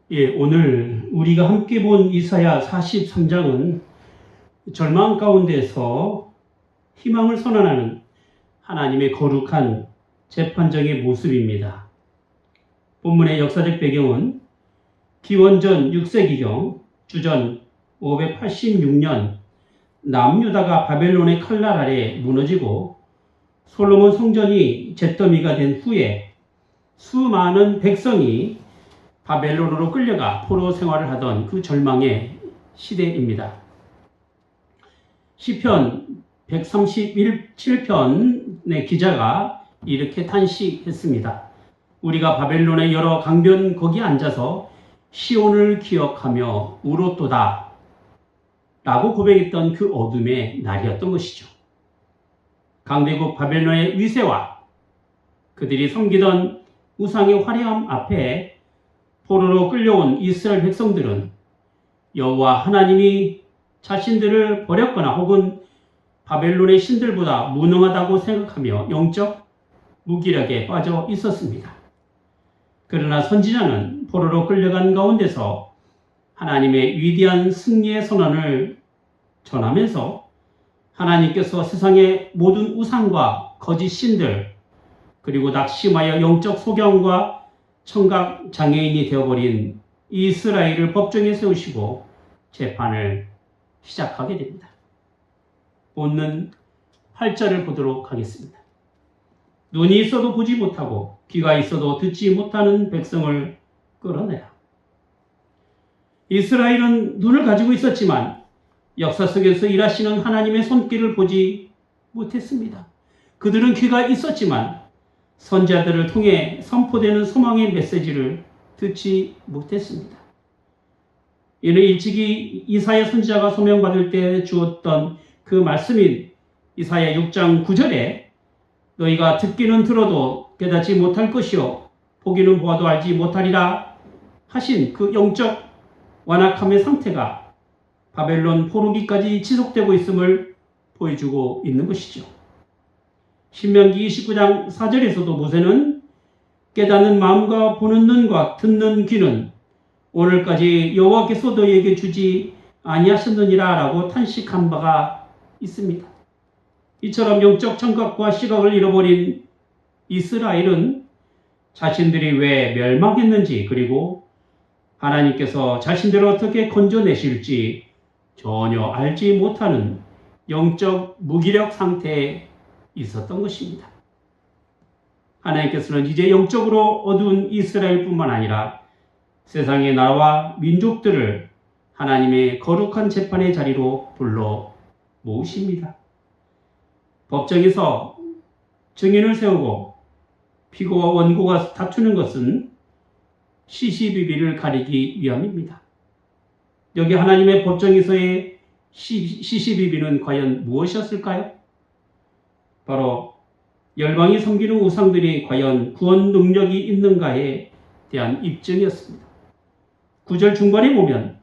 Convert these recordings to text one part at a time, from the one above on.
오늘 우리가 함께 본 이사야 43장은 절망 가운데서 희망을 선언하는 하나님의 거룩한 재판정의 모습입니다. 본문의 역사적 배경은 기원전 6세기경 주전 586년 남유다가 바벨론의 칼날 아래 무너지고 솔로몬 성전이 잿더미가 된 후에 수많은 백성이 바벨론으로 끌려가 포로 생활을 하던 그 절망의 시대입니다. 시편 137편의 기자가 이렇게 탄식했습니다. 우리가 바벨론의 여러 강변 거기에 앉아서 시온을 기억하며 울었도다 라고 고백했던 그 어둠의 날이었던 것이죠. 강대국 바벨론의 위세와 그들이 섬기던 우상의 화려함 앞에 포로로 끌려온 이스라엘 백성들은 여호와 하나님이 자신들을 버렸거나 혹은 바벨론의 신들보다 무능하다고 생각하며 영적 무기력에 빠져 있었습니다. 그러나 선지자는 포로로 끌려간 가운데서 하나님의 위대한 승리의 선언을 전하면서 하나님께서 세상의 모든 우상과 거짓 신들 그리고 낙심하여 영적 소경과 청각 장애인이 되어버린 이스라엘을 법정에 세우시고 재판을 시작하게 됩니다. 본문 8절을 보도록 하겠습니다. 눈이 있어도 보지 못하고 귀가 있어도 듣지 못하는 백성을 끌어내라. 이스라엘은 눈을 가지고 있었지만 역사 속에서 일하시는 하나님의 손길을 보지 못했습니다. 그들은 귀가 있었지만 선지자들을 통해 선포되는 소망의 메시지를 듣지 못했습니다. 이는 일찍이 이사야 선지자가 소명받을 때 주었던 그 말씀인 이사야 6장 9절에 너희가 듣기는 들어도 깨닫지 못할 것이요 보기는 보아도 알지 못하리라 하신 그 영적 완악함의 상태가 바벨론 포로기까지 지속되고 있음을 보여주고 있는 것이죠. 신명기 29장 4절에서도 모세는 깨닫는 마음과 보는 눈과 듣는 귀는 오늘까지 여호와께서 너희에게 주지 아니하셨느니라 라고 탄식한 바가 있습니다. 이처럼 영적 청각과 시각을 잃어버린 이스라엘은 자신들이 왜 멸망했는지 그리고 하나님께서 자신들을 어떻게 건져내실지 전혀 알지 못하는 영적 무기력 상태에 있었던 것입니다. 하나님께서는 이제 영적으로 어두운 이스라엘뿐만 아니라 세상의 나라와 민족들을 하나님의 거룩한 재판의 자리로 불러 모으십니다. 법정에서 증인을 세우고 피고와 원고가 다투는 것은 시시비비를 가리기 위함입니다. 여기 하나님의 법정에서의 시시비비는 과연 무엇이었을까요? 바로 열방이 섬기는 우상들이 과연 구원 능력이 있는가에 대한 입증이었습니다. 9절 중반에 보면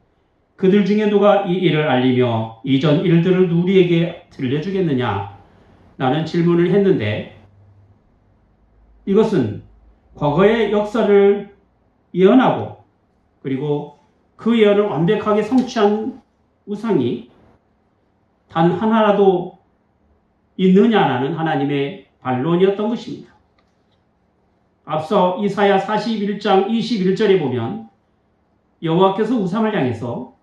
그들 중에 누가 이 일을 알리며 이전 일들을 우리에게 들려주겠느냐 라는 질문을 했는데 이것은 과거의 역사를 예언하고 그리고 그 예언을 완벽하게 성취한 우상이 단 하나라도 있느냐라는 하나님의 반론이었던 것입니다. 앞서 이사야 41장 21절에 보면 여호와께서 우상을 향해서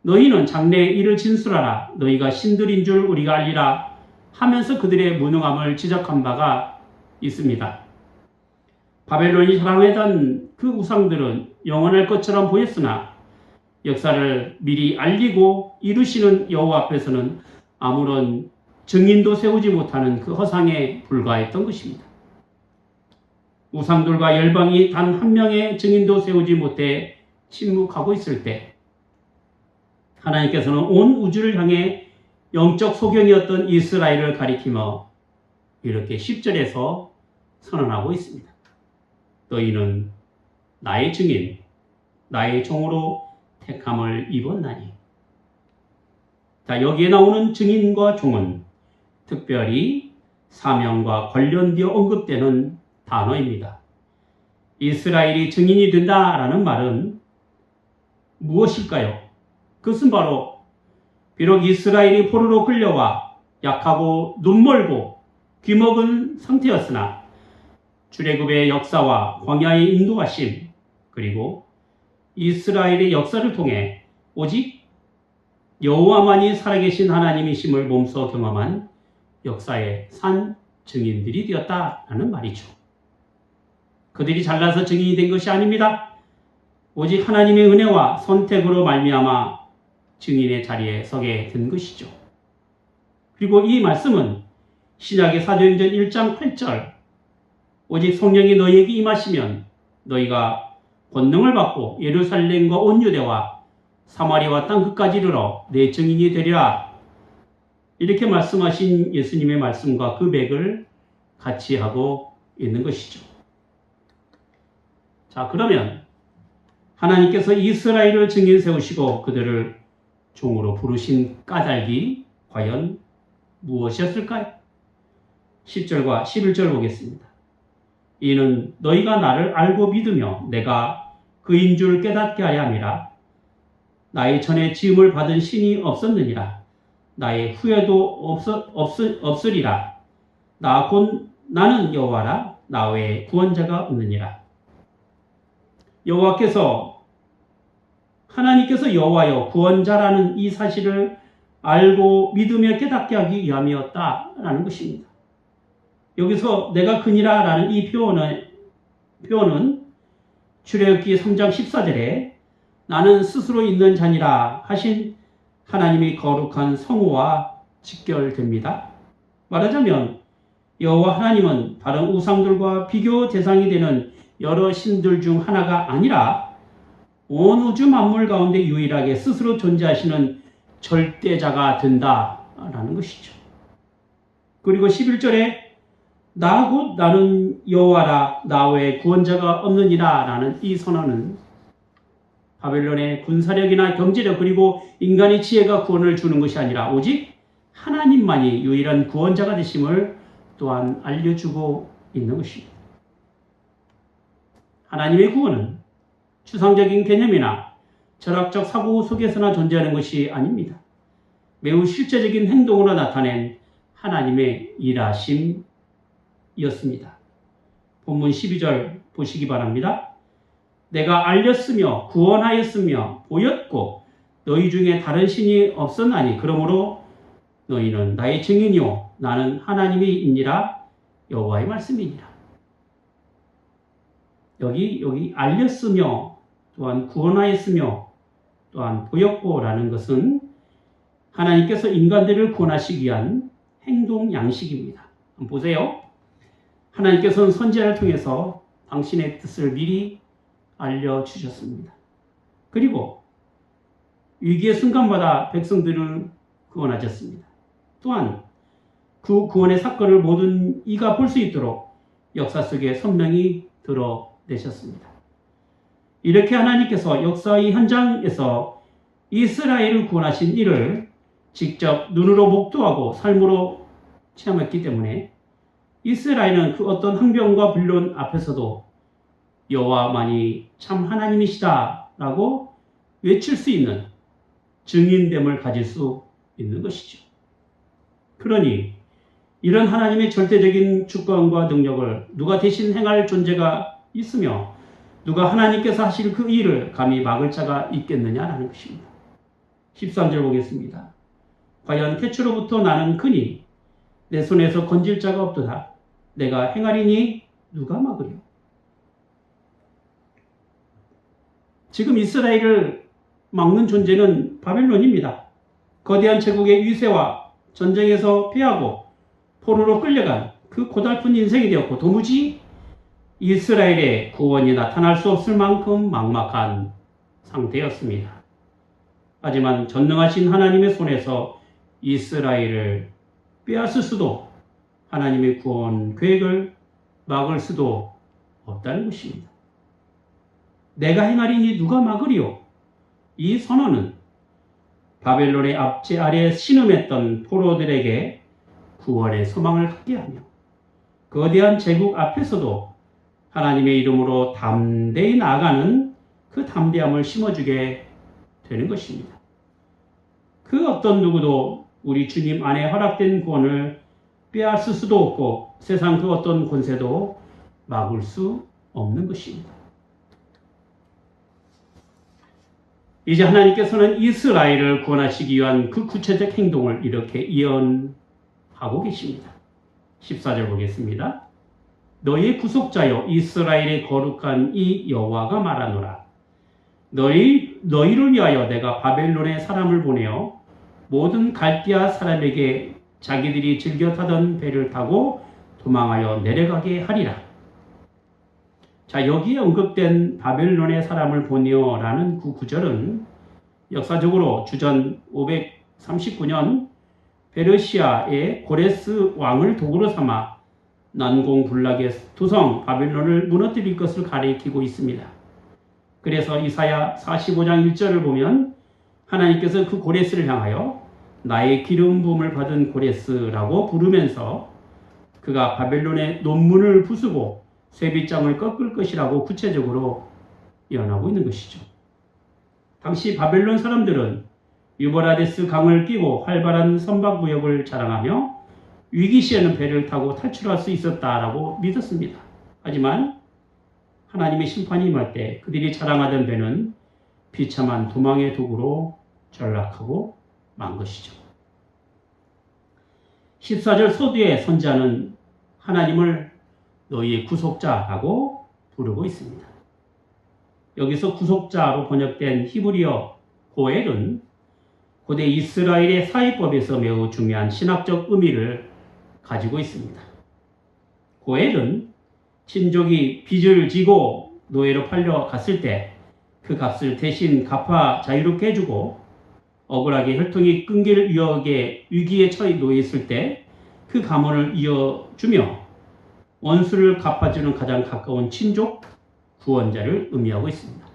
너희는 장래의 일을 진술하라 너희가 신들인 줄 우리가 알리라 하면서 그들의 무능함을 지적한 바가 있습니다. 바벨론이 사랑하던 그 우상들은 영원할 것처럼 보였으나 역사를 미리 알리고 이루시는 여호와 앞에서는 아무런 증인도 세우지 못하는 그 허상에 불과했던 것입니다. 우상들과 열방이 단 한 명의 증인도 세우지 못해 침묵하고 있을 때 하나님께서는 온 우주를 향해 영적 소경이었던 이스라엘을 가리키며 이렇게 10절에서 선언하고 있습니다. 너희는 나의 증인, 나의 종으로 택함을 입었나니. 자, 여기에 나오는 증인과 종은 특별히 사명과 관련되어 언급되는 단어입니다. 이스라엘이 증인이 된다라는 말은 무엇일까요? 그것은 바로 비록 이스라엘이 포로로 끌려와 약하고 눈멀고 귀먹은 상태였으나 출애굽의 역사와 광야의 인도하심 그리고 이스라엘의 역사를 통해 오직 여호와만이 살아계신 하나님이심을 몸소 경험한 역사의 산 증인들이 되었다라는 말이죠. 그들이 잘나서 증인이 된 것이 아닙니다. 오직 하나님의 은혜와 선택으로 말미암아 증인의 자리에 서게 된 것이죠. 그리고 이 말씀은 신약의 사도행전 1장 8절 오직 성령이 너희에게 임하시면 너희가 권능을 받고 예루살렘과 온 유대와 사마리아와 땅끝까지 이르러 내 증인이 되리라. 이렇게 말씀하신 예수님의 말씀과 그 맥을 같이 하고 있는 것이죠. 자, 그러면 하나님께서 이스라엘을 증인 세우시고 그들을 종으로 부르신 까닭이 과연 무엇이었을까요? 10절과 11절 보겠습니다. 이는 너희가 나를 알고 믿으며 내가 그인 줄 깨닫게 하려 함이라. 나의 전에 지음을 받은 신이 없었느니라. 나의 후에도 없으리라. 나 곧 나는 여호와라. 나 외에 구원자가 없느니라. 하나님께서 여호와여 구원자라는 이 사실을 알고 믿으며 깨닫게 하기 위함이었다라는 것입니다. 여기서 내가 그니라 라는 이 표현은 출애굽기 3장 14절에 나는 스스로 있는 자니라 하신 하나님의 거룩한 성호와 직결됩니다. 말하자면 여호와 하나님은 다른 우상들과 비교 대상이 되는 여러 신들 중 하나가 아니라 온 우주 만물 가운데 유일하게 스스로 존재하시는 절대자가 된다라는 것이죠. 그리고 11절에 나 곧 나는 여호와라 나 외에 구원자가 없느니라 라는 이 선언은 바벨론의 군사력이나 경제력 그리고 인간의 지혜가 구원을 주는 것이 아니라 오직 하나님만이 유일한 구원자가 되심을 또한 알려주고 있는 것입니다. 하나님의 구원은 추상적인 개념이나 철학적 사고 속에서나 존재하는 것이 아닙니다. 매우 실제적인 행동으로 나타낸 하나님의 일하심이었습니다. 본문 12절 보시기 바랍니다. 내가 알렸으며 구원하였으며 보였고 너희 중에 다른 신이 없었나니 그러므로 너희는 나의 증인이요 나는 하나님이니라 여호와의 말씀이니라. 여기 알렸으며 또한 구원하였으며 또한 보였고라는 것은 하나님께서 인간들을 구원하시기 위한 행동 양식입니다. 한번 보세요. 하나님께서는 선지자를 통해서 당신의 뜻을 미리 알려주셨습니다. 그리고 위기의 순간마다 백성들을 구원하셨습니다. 또한 그 구원의 사건을 모든 이가 볼 수 있도록 역사 속에 선명히 드러내셨습니다. 이렇게 하나님께서 역사의 현장에서 이스라엘을 구원하신 일을 직접 눈으로 목도하고 삶으로 체험했기 때문에 이스라엘은 그 어떤 항변과 변론 앞에서도 여호와만이 참 하나님이시다라고 외칠 수 있는 증인됨을 가질 수 있는 것이죠. 그러니 이런 하나님의 절대적인 주권과 능력을 누가 대신 행할 존재가 있으며 누가 하나님께서 하실 그 일을 감히 막을 자가 있겠느냐라는 것입니다. 13절 보겠습니다. 과연 태초로부터 나는 크니 내 손에서 건질 자가 없도다. 내가 행하리니 누가 막으려. 지금 이스라엘을 막는 존재는 바벨론입니다. 거대한 제국의 위세와 전쟁에서 패하고 포로로 끌려간 그 고달픈 인생이 되었고 도무지 이스라엘의 구원이 나타날 수 없을 만큼 막막한 상태였습니다. 하지만 전능하신 하나님의 손에서 이스라엘을 빼앗을 수도 하나님의 구원 계획을 막을 수도 없다는 것입니다. 내가 행하리니 누가 막으리요? 이 선언은 바벨론의 압제 아래 신음했던 포로들에게 구원의 소망을 갖게 하며 거대한 제국 앞에서도 하나님의 이름으로 담대히 나아가는 그 담대함을 심어주게 되는 것입니다. 그 어떤 누구도 우리 주님 안에 허락된 구원을 빼앗을 수도 없고 세상 그 어떤 권세도 막을 수 없는 것입니다. 이제 하나님께서는 이스라엘을 구원하시기 위한 그 구체적 행동을 이렇게 예언하고 계십니다. 14절 보겠습니다. 너희의 구속자여 이스라엘의 거룩한 이 여호와가 말하노라. 너희를 위하여 내가 바벨론에 사람을 보내어 모든 갈대아 사람에게 자기들이 즐겨 타던 배를 타고 도망하여 내려가게 하리라. 자, 여기에 언급된 바벨론의 사람을 보내어라는 그 구절은 역사적으로 주전 539년 페르시아의 고레스 왕을 도구로 삼아 난공불락의 두성 바벨론을 무너뜨릴 것을 가리키고 있습니다. 그래서 이사야 45장 1절을 보면 하나님께서 그 고레스를 향하여 나의 기름 부음을 받은 고레스라고 부르면서 그가 바벨론의 논문을 부수고 쇠빗장을 꺾을 것이라고 구체적으로 예언하고 있는 것이죠. 당시 바벨론 사람들은 유버라데스 강을 끼고 활발한 선박무역을 자랑하며 위기 시에는 배를 타고 탈출할 수 있었다라고 믿었습니다. 하지만 하나님의 심판이 임할 때 그들이 자랑하던 배는 비참한 도망의 도구로 전락하고 만 것이죠. 14절 서두에 선지자는 하나님을 너희의 구속자라고 부르고 있습니다. 여기서 구속자로 번역된 히브리어 고엘은 고대 이스라엘의 사회법에서 매우 중요한 신학적 의미를 가지고 있습니다. 고엘은 친족이 빚을 지고 노예로 팔려갔을 때 그 값을 대신 갚아 자유롭게 해주고 억울하게 혈통이 끊길 위기에 처해 놓였을 때 그 가문을 이어주며 원수를 갚아주는 가장 가까운 친족 구원자를 의미하고 있습니다.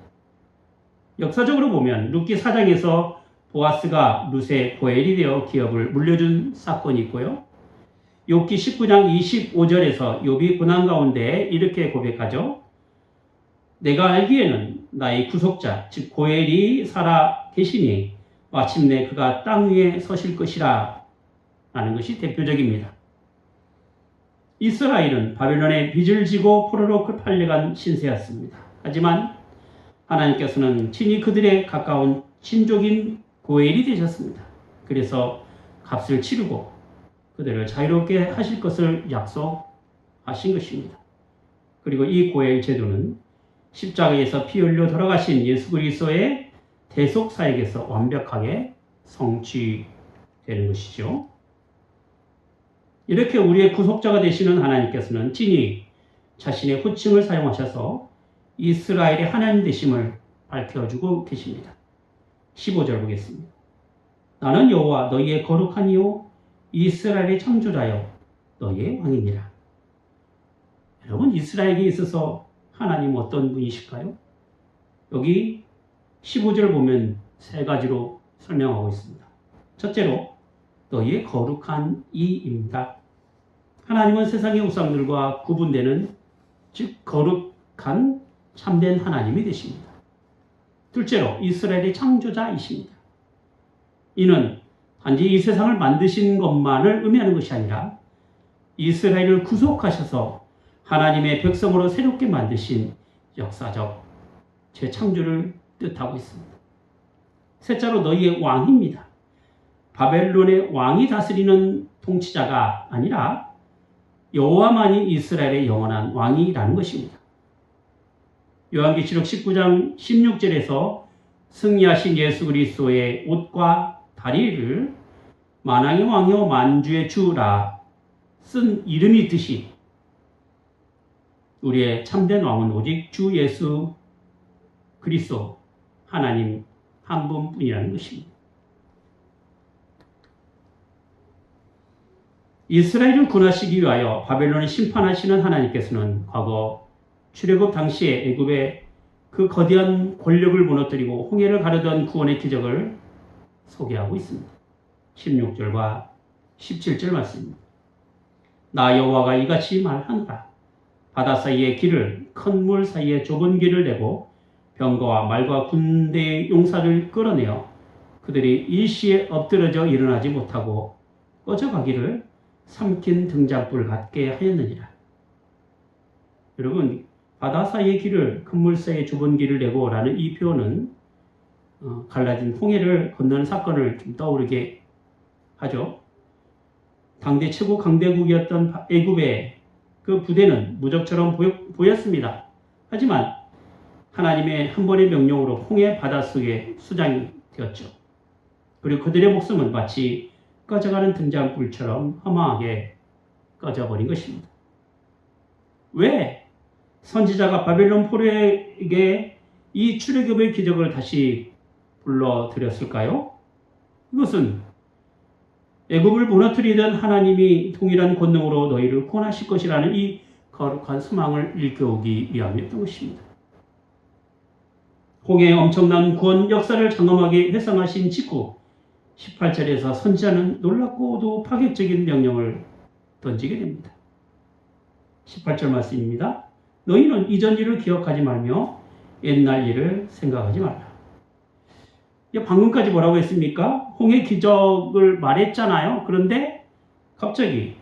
역사적으로 보면 룻기 4장에서 보아스가 룻의 고엘이 되어 기업을 물려준 사건이 있고요. 욥기 19장 25절에서 욥이 고난 가운데 이렇게 고백하죠. 내가 알기에는 나의 구속자 즉 고엘이 살아 계시니 마침내 그가 땅 위에 서실 것이라 라는 것이 대표적입니다. 이스라엘은 바벨론의 빚을 지고 포로로 팔려간 신세였습니다. 하지만 하나님께서는 친히 그들의 가까운 친족인 고엘이 되셨습니다. 그래서 값을 치르고 그들을 자유롭게 하실 것을 약속하신 것입니다. 그리고 이 고엘 제도는 십자가에서 피 흘려 돌아가신 예수 그리스도의 대속 사역에서 완벽하게 성취되는 것이죠. 이렇게 우리의 구속자가 되시는 하나님께서는 친히 자신의 호칭을 사용하셔서 이스라엘의 하나님 되심을 밝혀주고 계십니다. 15절 보겠습니다. 나는 여호와 너희의 거룩한 이요 이스라엘의 창조자여 너희의 왕이니라. 여러분, 이스라엘에 있어서 하나님 어떤 분이실까요? 여기 15절을 보면 세 가지로 설명하고 있습니다. 첫째로 너희의 거룩한 이입니다. 하나님은 세상의 우상들과 구분되는 즉 거룩한 참된 하나님이 되십니다. 둘째로 이스라엘의 창조자이십니다. 이는 단지 이 세상을 만드신 것만을 의미하는 것이 아니라 이스라엘을 구속하셔서 하나님의 백성으로 새롭게 만드신 역사적 재창조를 뜻하고 있습니다. 셋째로 너희의 왕입니다. 바벨론의 왕이 다스리는 통치자가 아니라 여호와만이 이스라엘의 영원한 왕이라는 것입니다. 요한계시록 19장 16절에서 승리하신 예수 그리스도의 옷과 다리를 만왕의 왕이요 만주의 주라 쓴 이름이 있듯이 우리의 참된 왕은 오직 주 예수 그리스도 하나님 한 분뿐이라는 것입니다. 이스라엘을 구원하시기 위하여 바벨론을 심판하시는 하나님께서는 과거 출애굽 당시에 애굽의 그 거대한 권력을 무너뜨리고 홍해를 가르던 구원의 기적을 소개하고 있습니다. 16절과 17절 말씀입니다. 나 여호와가 이같이 말하노라. 바다 사이의 길을 큰 물 사이에 좁은 길을 내고 병거와 말과 군대의 용사를 끌어내어 그들이 일시에 엎드러져 일어나지 못하고 꺼져가기를 삼킨 등잔불 같게 하였느니라. 여러분, 바다 사이의 길을 큰 물 사이에 좁은 길을 내고 라는 이 표현은 갈라진 홍해를 건너는 사건을 좀 떠오르게 하죠. 당대 최고 강대국이었던 애굽의 그 부대는 무적처럼 보였습니다. 하지만 하나님의 한 번의 명령으로 홍해 바닷속에 수장이 되었죠. 그리고 그들의 목숨은 마치 꺼져가는 등잔불처럼 허망하게 꺼져버린 것입니다. 왜 선지자가 바벨론 포로에게 이 출애굽의 기적을 다시 불러드렸을까요? 이것은 애굽을 무너뜨리던 하나님이 동일한 권능으로 너희를 구원하실 것이라는 이 거룩한 소망을 일깨우기 위함이었던 것입니다. 홍해의 엄청난 구원 역사를 장엄하게 회상하신 직후 18절에서 선지자는 놀랍고도 파격적인 명령을 던지게 됩니다. 18절 말씀입니다. 너희는 이전 일을 기억하지 말며 옛날 일을 생각하지 말라. 방금까지 뭐라고 했습니까? 홍해 기적을 말했잖아요. 그런데 갑자기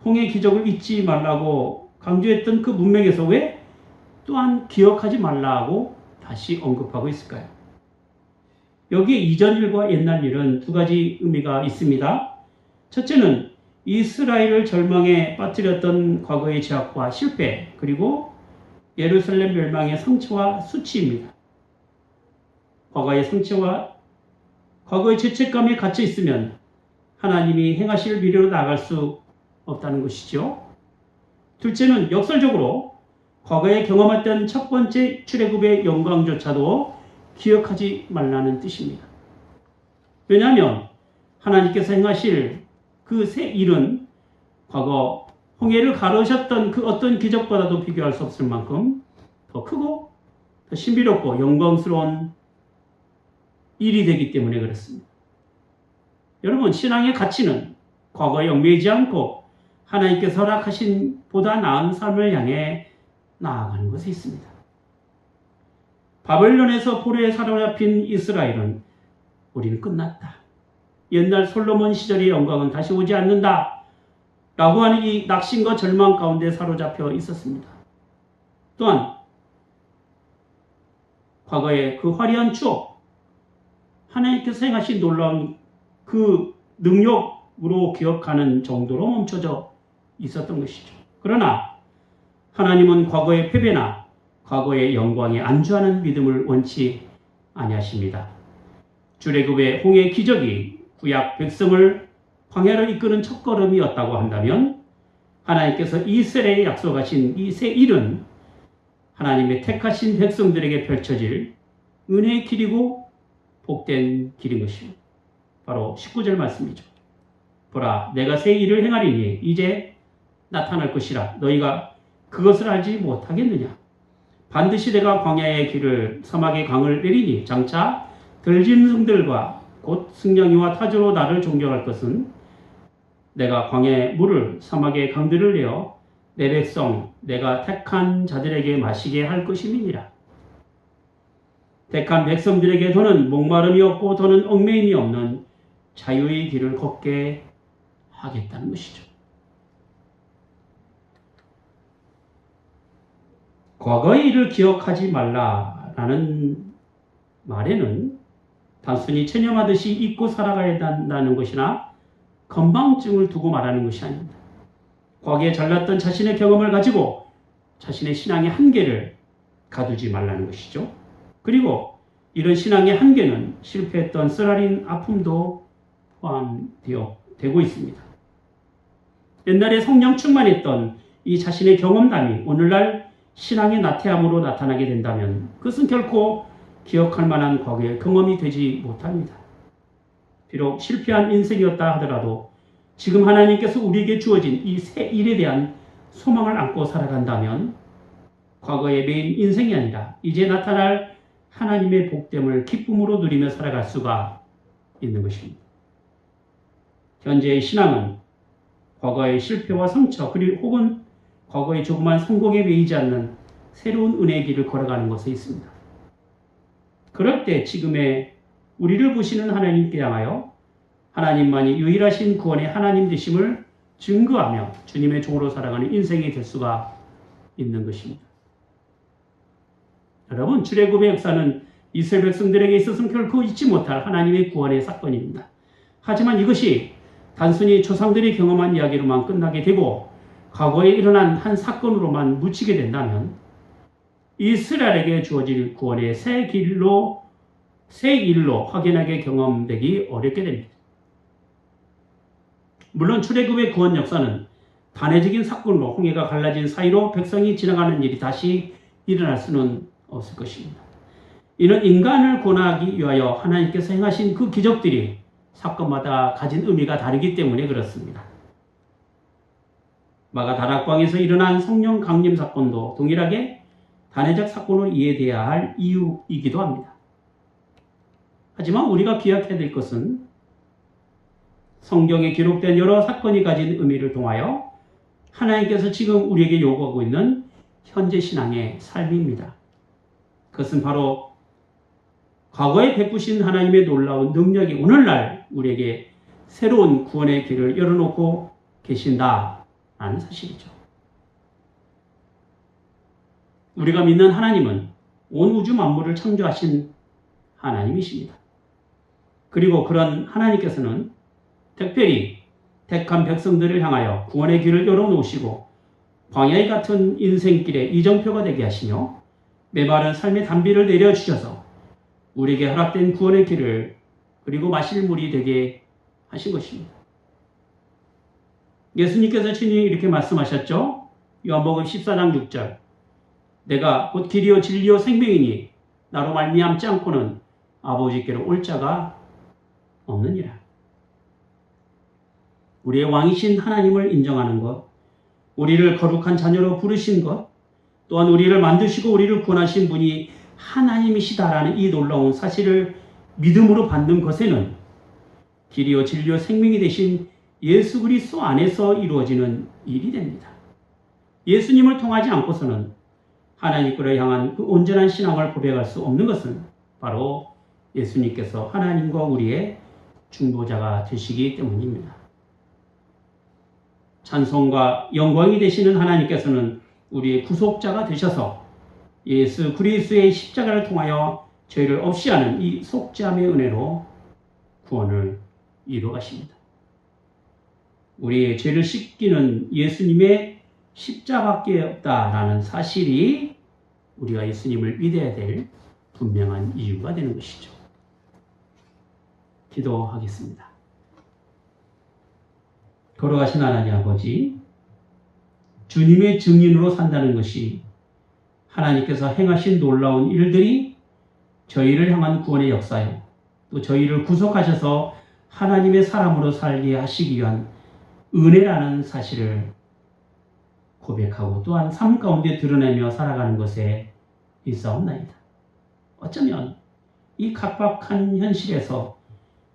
홍해 기적을 잊지 말라고 강조했던 그 문맥에서 왜 또한 기억하지 말라고 다시 언급하고 있을까요? 여기에 이전 일과 옛날 일은 두 가지 의미가 있습니다. 첫째는 이스라엘을 절망에 빠뜨렸던 과거의 죄악과 실패, 그리고 예루살렘 멸망의 상처와 수치입니다. 과거의 상처와 과거의 죄책감에 갇혀 있으면 하나님이 행하실 미래로 나아갈 수 없다는 것이죠. 둘째는 역설적으로 과거에 경험했던 첫 번째 출애굽의 영광조차도 기억하지 말라는 뜻입니다. 왜냐하면 하나님께서 행하실 그 새 일은 과거 홍해를 가르셨던 그 어떤 기적보다도 비교할 수 없을 만큼 더 크고 더 신비롭고 영광스러운 일이 되기 때문에 그렇습니다. 여러분, 신앙의 가치는 과거에 얽매이지 않고 하나님께서 허락하신 보다 나은 삶을 향해 나아가는 것에 있습니다. 바벨론에서 포로에 사로잡힌 이스라엘은 우리는 끝났다. 옛날 솔로몬 시절의 영광은 다시 오지 않는다. 라고 하는 이 낙심과 절망 가운데 사로잡혀 있었습니다. 또한 과거의 그 화려한 추억, 하나님께서 행하신 놀라운 그 능력으로 기억하는 정도로 멈춰져 있었던 것이죠. 그러나 하나님은 과거의 패배나 과거의 영광에 안주하는 믿음을 원치 아니하십니다. 출애굽의 홍해 기적이 구약 백성을 광야를 이끄는 첫걸음이었다고 한다면 하나님께서 이스라엘에 약속하신 이 새 일은 하나님의 택하신 백성들에게 펼쳐질 은혜의 길이고 복된 길인 것입니다. 바로 19절 말씀이죠. 보라, 내가 새 일을 행하리니 이제 나타날 것이라. 너희가 그것을 알지 못하겠느냐. 반드시 내가 광야의 길을 사막의 강을 내리니 장차 들짐승들과 곧 승냥이와 타조로 나를 존경할 것은 내가 광야의 물을 사막의 강들을 내어 내 백성 내가 택한 자들에게 마시게 할 것임이니라. 택한 백성들에게 더는 목마름이 없고 더는 얽매임이 없는 자유의 길을 걷게 하겠다는 것이죠. 과거의 일을 기억하지 말라라는 말에는 단순히 체념하듯이 잊고 살아가야 한다는 것이나 건망증을 두고 말하는 것이 아닙니다. 과거에 잘났던 자신의 경험을 가지고 자신의 신앙의 한계를 가두지 말라는 것이죠. 그리고 이런 신앙의 한계는 실패했던 쓰라린 아픔도 포함되고 있습니다. 옛날에 성령 충만했던 이 자신의 경험담이 오늘날 신앙의 나태함으로 나타나게 된다면 그것은 결코 기억할 만한 과거의 경험이 되지 못합니다. 비록 실패한 인생이었다 하더라도 지금 하나님께서 우리에게 주어진 이 새 일에 대한 소망을 안고 살아간다면 과거의 메인 인생이 아니라 이제 나타날 하나님의 복됨을 기쁨으로 누리며 살아갈 수가 있는 것입니다. 현재의 신앙은 과거의 실패와 상처 그리고 혹은 과거의 조그만 성공에 매이지 않는 새로운 은혜의 길을 걸어가는 것에 있습니다. 그럴 때 지금의 우리를 보시는 하나님께 향하여 하나님만이 유일하신 구원의 하나님 되심을 증거하며 주님의 종으로 살아가는 인생이 될 수가 있는 것입니다. 여러분, 출애굽의 역사는 이스라엘 백성들에게 있어서는 결코 잊지 못할 하나님의 구원의 사건입니다. 하지만 이것이 단순히 조상들이 경험한 이야기로만 끝나게 되고 과거에 일어난 한 사건으로만 묻히게 된다면 이스라엘에게 주어질 구원의 새 일로 확연하게 경험되기 어렵게 됩니다. 물론 출애굽의 구원 역사는 단회적인 사건으로 홍해가 갈라진 사이로 백성이 지나가는 일이 다시 일어날 수는 없을 것입니다. 이는 인간을 구원하기 위하여 하나님께서 행하신 그 기적들이 사건마다 가진 의미가 다르기 때문에 그렇습니다. 마가 다락방에서 일어난 성령 강림 사건도 동일하게 단회적 사건으로 이해돼야 할 이유이기도 합니다. 하지만 우리가 기억해야 될 것은 성경에 기록된 여러 사건이 가진 의미를 통하여 하나님께서 지금 우리에게 요구하고 있는 현재 신앙의 삶입니다. 그것은 바로 과거에 베푸신 하나님의 놀라운 능력이 오늘날 우리에게 새로운 구원의 길을 열어놓고 계신다라는 사실이죠. 우리가 믿는 하나님은 온 우주 만물을 창조하신 하나님이십니다. 그리고 그런 하나님께서는 특별히 택한 백성들을 향하여 구원의 길을 열어놓으시고 광야 같은 인생길의 이정표가 되게 하시며 메마른 삶의 단비를 내려주셔서 우리에게 허락된 구원의 길을 그리고 마실 물이 되게 하신 것입니다. 예수님께서 친히 이렇게 말씀하셨죠. 요한복음 14장 6절 내가 곧 길이요 진리요 생명이니 나로 말미암지 않고는 아버지께로 올 자가 없느니라. 우리의 왕이신 하나님을 인정하는 것, 우리를 거룩한 자녀로 부르신 것, 또한 우리를 만드시고 우리를 구원하신 분이 하나님이시다라는 이 놀라운 사실을 믿음으로 받는 것에는 길이요 진리요 생명이 되신 예수 그리스도 안에서 이루어지는 일이 됩니다. 예수님을 통하지 않고서는 하나님께로 향한 그 온전한 신앙을 고백할 수 없는 것은 바로 예수님께서 하나님과 우리의 중보자가 되시기 때문입니다. 찬송과 영광이 되시는 하나님께서는 우리의 구속자가 되셔서 예수 그리스도의 십자가를 통하여 죄를 없이 하는 이 속죄함의 은혜로 구원을 이루어가십니다. 우리의 죄를 씻기는 예수님의 십자가밖에 없다라는 사실이 우리가 예수님을 믿어야 될 분명한 이유가 되는 것이죠. 기도하겠습니다. 걸어가신 하나님 아버지, 주님의 증인으로 산다는 것이 하나님께서 행하신 놀라운 일들이 저희를 향한 구원의 역사요, 또 저희를 구속하셔서 하나님의 사람으로 살게 하시기 위한 은혜라는 사실을 고백하고 또한 삶 가운데 드러내며 살아가는 것에 있사옵나이다. 어쩌면 이 각박한 현실에서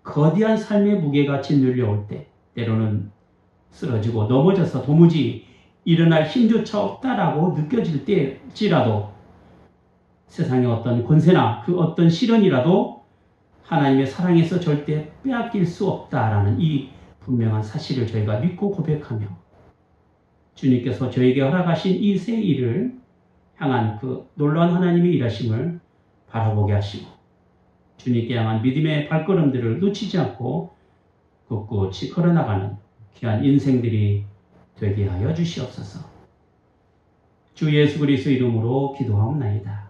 거대한 삶의 무게가 짓눌려올 때 때로는 쓰러지고 넘어져서 도무지 일어날 힘조차 없다라고 느껴질 때일지라도 세상의 어떤 권세나 그 어떤 시련이라도 하나님의 사랑에서 절대 빼앗길 수 없다라는 이 분명한 사실을 저희가 믿고 고백하며 주님께서 저에게 허락하신 이 새 일을 향한 그 놀라운 하나님의 일하심을 바라보게 하시고 주님께 향한 믿음의 발걸음들을 놓치지 않고 꿋꿋이 걸어나가는 귀한 인생들이 되게 하여 주시옵소서. 주 예수 그리스도 이름으로 기도하옵나이다.